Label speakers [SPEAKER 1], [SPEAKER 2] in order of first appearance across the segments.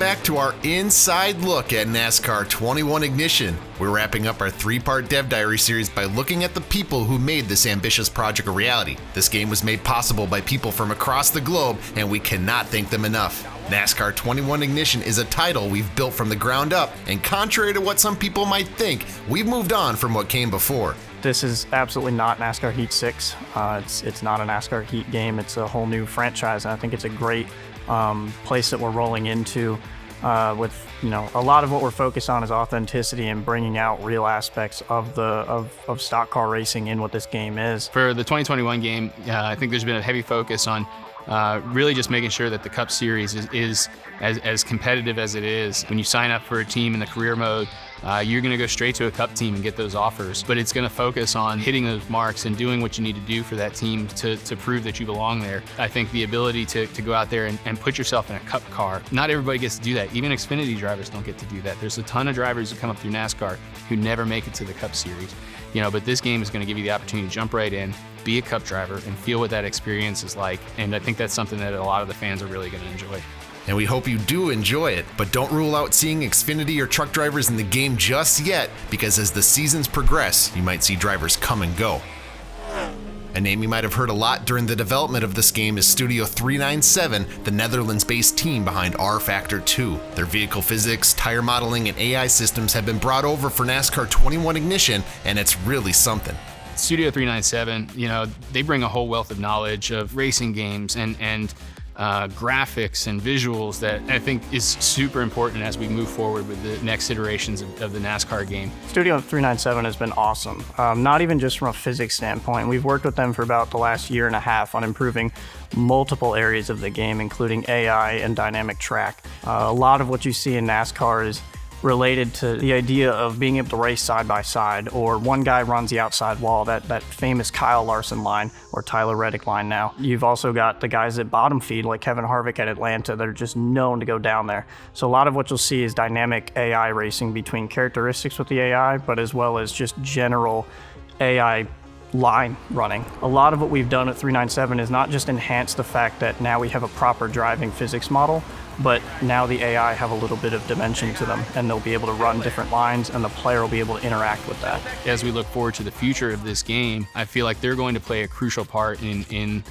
[SPEAKER 1] back to our inside look at NASCAR 21 Ignition. We're wrapping up our 3-part Dev Diary series by looking at the people who made this ambitious project a reality. This game was made possible by people from across the globe, and we cannot thank them enough. NASCAR 21 Ignition is a title we've built from the ground up, and contrary to what some people might think, we've moved on from what came before.
[SPEAKER 2] This is absolutely not NASCAR Heat 6. It's not a NASCAR Heat game. It's a whole new franchise, and I think it's a great place that we're rolling into with, a lot of what we're focused on is authenticity and bringing out real aspects of stock car racing in what this game is.
[SPEAKER 3] For the 2021 game, I think there's been a heavy focus on really just making sure that the Cup Series is as competitive as it is. When you sign up for a team in the career mode, you're going to go straight to a Cup team and get those offers, but it's going to focus on hitting those marks and doing what you need to do for that team to prove that you belong there. I think the ability to go out there and put yourself in a Cup car, not everybody gets to do that. Even Xfinity drivers don't get to do that. There's a ton of drivers who come up through NASCAR who never make it to the Cup Series. But this game is going to give you the opportunity to jump right in, be a Cup driver, and feel what that experience is like. And I think that's something that a lot of the fans are really going to enjoy.
[SPEAKER 1] And we hope you do enjoy it, but don't rule out seeing Xfinity or truck drivers in the game just yet, because as the seasons progress, you might see drivers come and go. A name you might have heard a lot during the development of this game is Studio 397, the Netherlands-based team behind rFactor 2. Their vehicle physics, tire modeling, and AI systems have been brought over for NASCAR 21 Ignition, and it's really something.
[SPEAKER 3] Studio 397, they bring a whole wealth of knowledge of racing games and graphics and visuals that I think is super important as we move forward with the next iterations of the NASCAR game.
[SPEAKER 2] Studio 397 has been awesome, not even just from a physics standpoint. We've worked with them for about the last year and a half on improving multiple areas of the game, including AI and dynamic track. A lot of what you see in NASCAR is related to the idea of being able to race side by side, or one guy runs the outside wall, that famous Kyle Larson line or Tyler Reddick line now. You've also got the guys at bottom feed like Kevin Harvick at Atlanta that are just known to go down there. So a lot of what you'll see is dynamic AI racing between characteristics with the AI, but as well as just general AI line running. A lot of what we've done at 397 is not just enhance the fact that now we have a proper driving physics model, but now the AI have a little bit of dimension to them, and they'll be able to run different lines, and the player will be able to interact with that.
[SPEAKER 3] As we look forward to the future of this game, I feel like they're going to play a crucial part in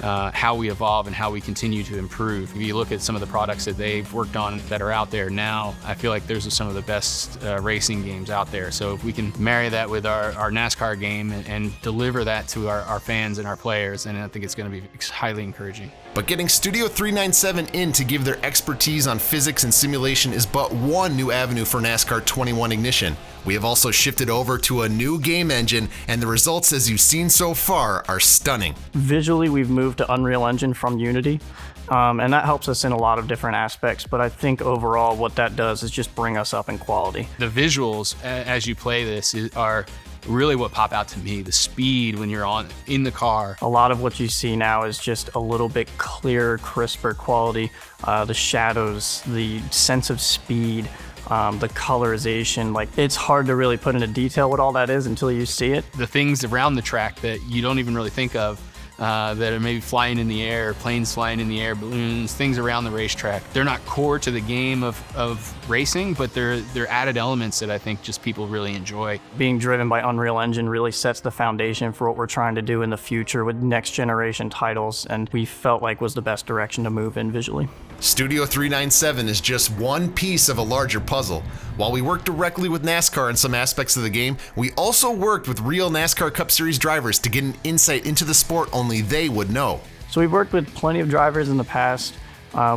[SPEAKER 3] how we evolve and how we continue to improve. If you look at some of the products that they've worked on that are out there now, I feel like those are some of the best racing games out there. So if we can marry that with our NASCAR game and deliver that to our fans and our players, then I think it's going to be highly encouraging.
[SPEAKER 1] But getting Studio 397 in to give their expertise on physics and simulation is but one new avenue for NASCAR 21 Ignition. We have also shifted over to a new game engine, and the results, as you've seen so far, are stunning.
[SPEAKER 2] Visually, we've moved to Unreal Engine from Unity, and that helps us in a lot of different aspects, but I think overall what that does is just bring us up in quality.
[SPEAKER 3] The visuals, as you play this, are really what pop out to me. The speed when you're in the car.
[SPEAKER 2] A lot of what you see now is just a little bit clearer, crisper quality. The shadows, the sense of speed, the colorization, it's hard to really put into detail what all that is until you see it.
[SPEAKER 3] The things around the track that you don't even really think of, that are maybe flying in the air, planes flying in the air, balloons, things around the racetrack. They're not core to the game of racing, but they're added elements that I think just people really enjoy.
[SPEAKER 2] Being driven by Unreal Engine really sets the foundation for what we're trying to do in the future with next generation titles, and we felt like was the best direction to move in visually.
[SPEAKER 1] Studio 397 is just one piece of a larger puzzle. While we worked directly with NASCAR in some aspects of the game, we also worked with real NASCAR Cup Series drivers to get an insight into the sport only they would know.
[SPEAKER 2] So we've worked with plenty of drivers in the past,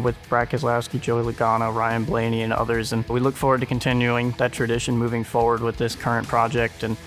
[SPEAKER 2] with Brad Keselowski, Joey Logano, Ryan Blaney, and others, and we look forward to continuing that tradition moving forward with this current project and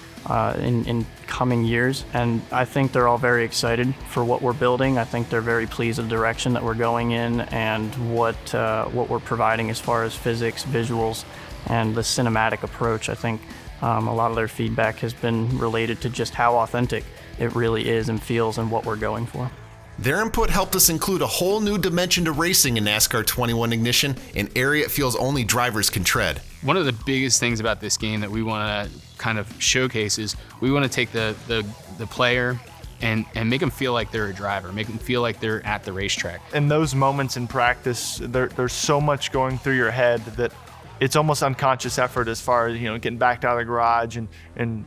[SPEAKER 2] in coming years. And I think they're all very excited for what we're building. I think they're very pleased with the direction that we're going in and what we're providing as far as physics, visuals, and the cinematic approach. I think a lot of their feedback has been related to just how authentic it really is and feels and what we're going for.
[SPEAKER 1] Their input helped us include a whole new dimension to racing in NASCAR 21 Ignition, an area it feels only drivers can tread.
[SPEAKER 3] One of the biggest things about this game that we want to kind of showcase is we want to take the player and make them feel like they're a driver, make them feel like they're at the racetrack.
[SPEAKER 4] In those moments in practice, there's so much going through your head that it's almost unconscious effort as far as, getting back out of the garage and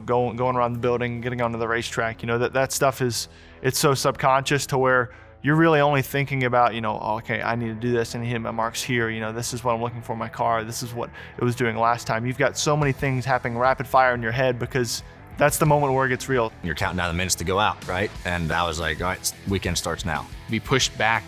[SPEAKER 4] going around the building, getting onto the racetrack. That stuff it's so subconscious to where you're really only thinking about, okay, I need to do this and hit my marks here. This is what I'm looking for in my car. This is what it was doing last time. You've got so many things happening rapid fire in your head because that's the moment where it gets real.
[SPEAKER 5] You're counting down the minutes to go out, right? And I was like, all right, weekend starts now.
[SPEAKER 3] Be pushed back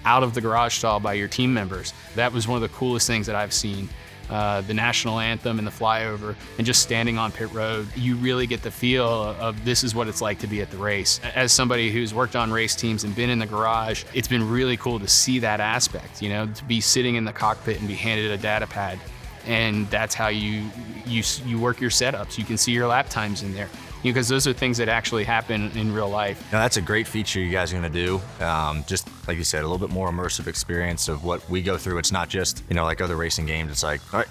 [SPEAKER 3] out of the garage stall by your team members. That was one of the coolest things that I've seen. The national anthem and the flyover and just standing on pit road, you really get the feel of this is what it's like to be at the race. As somebody who's worked on race teams and been in the garage, it's been really cool to see that aspect, to be sitting in the cockpit and be handed a data pad. And that's how you work your setups. You can see your lap times in there, because those are things that actually happen in real life.
[SPEAKER 5] Now, that's a great feature you guys are going to do. Just like you said, a little bit more immersive experience of what we go through. It's not just, like other racing games. It's like, all right,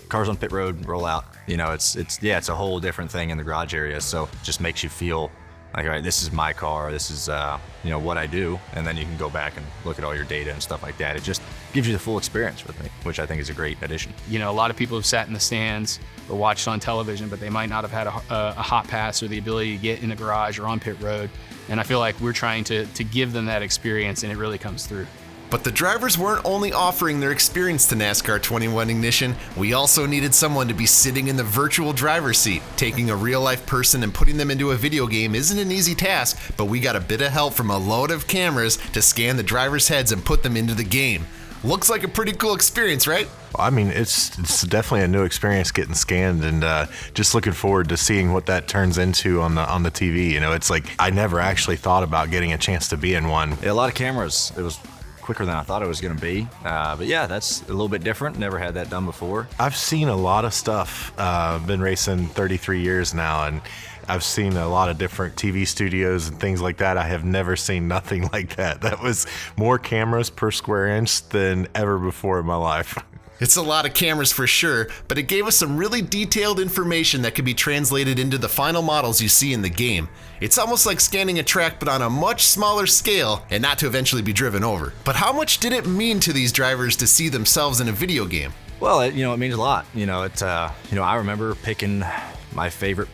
[SPEAKER 5] cars on pit road, roll out. It's a whole different thing in the garage area. So it just makes you feel like, all right, this is my car. This is, what I do. And then you can go back and look at all your data and stuff like that. It just gives you the full experience with me, which I think is a great addition.
[SPEAKER 3] A lot of people have sat in the stands or watched on television, but they might not have had a hot pass or the ability to get in the garage or on pit road. And I feel like we're trying to give them that experience, and it really comes through.
[SPEAKER 1] But the drivers weren't only offering their experience to NASCAR 21 Ignition, we also needed someone to be sitting in the virtual driver's seat. Taking a real-life person and putting them into a video game isn't an easy task, but we got a bit of help from a load of cameras to scan the drivers' heads and put them into the game. Looks like a pretty cool experience, right?
[SPEAKER 6] I mean, it's definitely a new experience getting scanned, and just looking forward to seeing what that turns into on the TV. It's like I never actually thought about getting a chance to be in one.
[SPEAKER 5] A lot of cameras. It was quicker than I thought it was going to be. But yeah, that's a little bit different. Never had that done before.
[SPEAKER 6] I've seen a lot of stuff. I've been racing 33 years now, and I've seen a lot of different TV studios and things like that. I have never seen nothing like that. That was more cameras per square inch than ever before in my life.
[SPEAKER 1] It's a lot of cameras for sure, but it gave us some really detailed information that could be translated into the final models you see in the game. It's almost like scanning a track, but on a much smaller scale, and not to eventually be driven over. But how much did it mean to these drivers to see themselves in a video game?
[SPEAKER 5] Well, it means a lot. I remember picking my favorite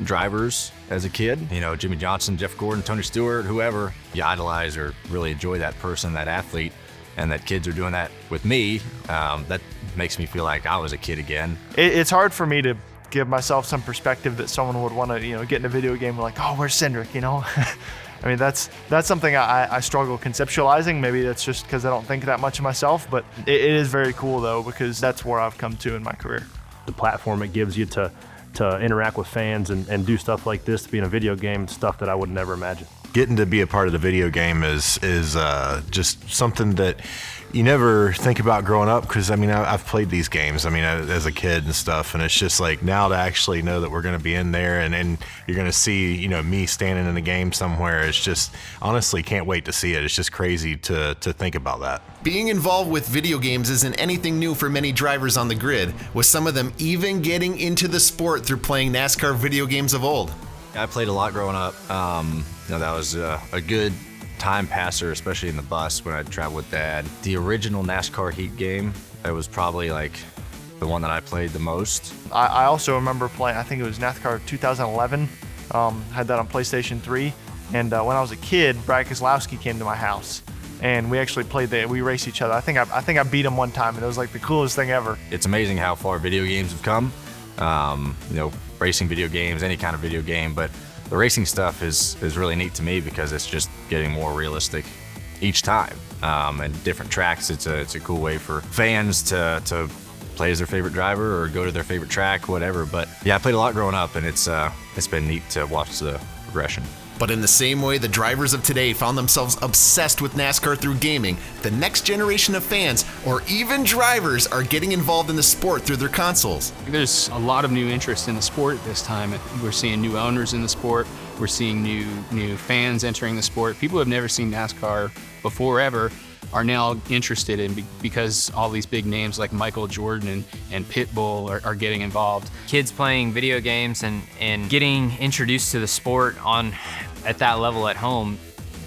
[SPEAKER 5] drivers as a kid. Jimmy Johnson, Jeff Gordon, Tony Stewart, whoever. You idolize or really enjoy that person, that athlete. And that kids are doing that with me, that makes me feel like I was a kid again.
[SPEAKER 4] It's hard for me to give myself some perspective that someone would want to, get in a video game like, oh, where's Cindric, I mean, that's something I struggle conceptualizing. Maybe that's just because I don't think that much of myself, but it is very cool, though, because that's where I've come to in my career.
[SPEAKER 7] The platform it gives you to interact with fans and do stuff like this, to be in a video game, stuff that I would never imagine.
[SPEAKER 6] Getting to be a part of the video game is just something that you never think about growing up, because I've played these games as a kid and stuff, and it's just like now to actually know that we're going to be in there and you're going to see me standing in a game somewhere. It's just, honestly, can't wait to see it. It's just crazy to think about that.
[SPEAKER 1] Being involved with video games isn't anything new for many drivers on the grid, with some of them even getting into the sport through playing NASCAR video games of old.
[SPEAKER 5] I played a lot growing up. That was a good time passer, especially in the bus when I'd travel with Dad. The original NASCAR Heat game, it was probably like the one that I played the most.
[SPEAKER 4] I also remember playing, I think it was NASCAR 2011, had that on PlayStation 3. And when I was a kid, Brad Keselowski came to my house, and we actually played we raced each other. I think I beat him one time, and it was like the coolest thing ever.
[SPEAKER 5] It's amazing how far video games have come. Racing video games, any kind of video game, but the racing stuff is really neat to me because it's just getting more realistic each time. And different tracks, it's a cool way for fans to play as their favorite driver or go to their favorite track, whatever. But yeah, I played a lot growing up, and it's been neat to watch the progression.
[SPEAKER 1] But in the same way the drivers of today found themselves obsessed with NASCAR through gaming, the next generation of fans, or even drivers, are getting involved in the sport through their consoles.
[SPEAKER 3] There's a lot of new interest in the sport at this time. We're seeing new owners in the sport. We're seeing new fans entering the sport. People who have never seen NASCAR before ever are now interested in because all these big names like Michael Jordan and Pitbull are getting involved.
[SPEAKER 8] Kids playing video games and getting introduced to the sport at that level at home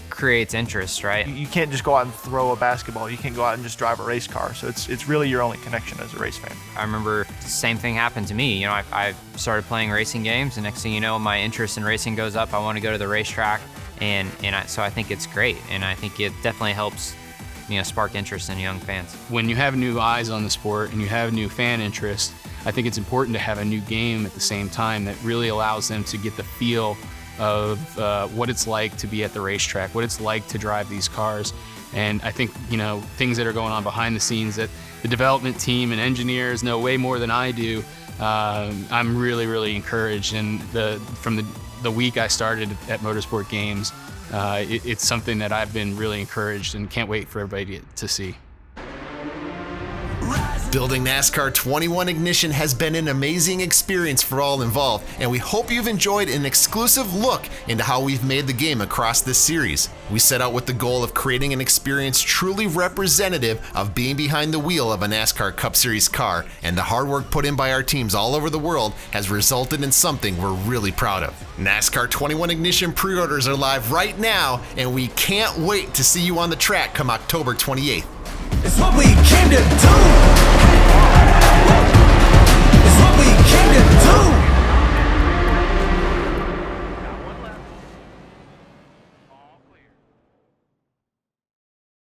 [SPEAKER 8] creates interest, right?
[SPEAKER 4] You can't just go out and throw a basketball. You can't go out and just drive a race car. So it's really your only connection as a race fan.
[SPEAKER 8] I remember the same thing happened to me. You know, I started playing racing games, and next thing you know, my interest in racing goes up. I want to go to the racetrack, so I think it's great, and I think it definitely helps, you know, spark interest in young fans.
[SPEAKER 3] When you have new eyes on the sport and you have new fan interest, I think it's important to have a new game at the same time that really allows them to get the feel of what it's like to be at the racetrack, what it's like to drive these cars. And I think, you know, things that are going on behind the scenes that the development team and engineers know way more than I do. I'm really, really encouraged. And from the week I started at Motorsport Games, it's something that I've been really encouraged and can't wait for everybody to see.
[SPEAKER 1] Building NASCAR 21 Ignition has been an amazing experience for all involved, and we hope you've enjoyed an exclusive look into how we've made the game across this series. We set out with the goal of creating an experience truly representative of being behind the wheel of a NASCAR Cup Series car, and the hard work put in by our teams all over the world has resulted in something we're really proud of. NASCAR 21 Ignition pre-orders are live right now, and we can't wait to see you on the track come October 28th.
[SPEAKER 9] It's what we came to do.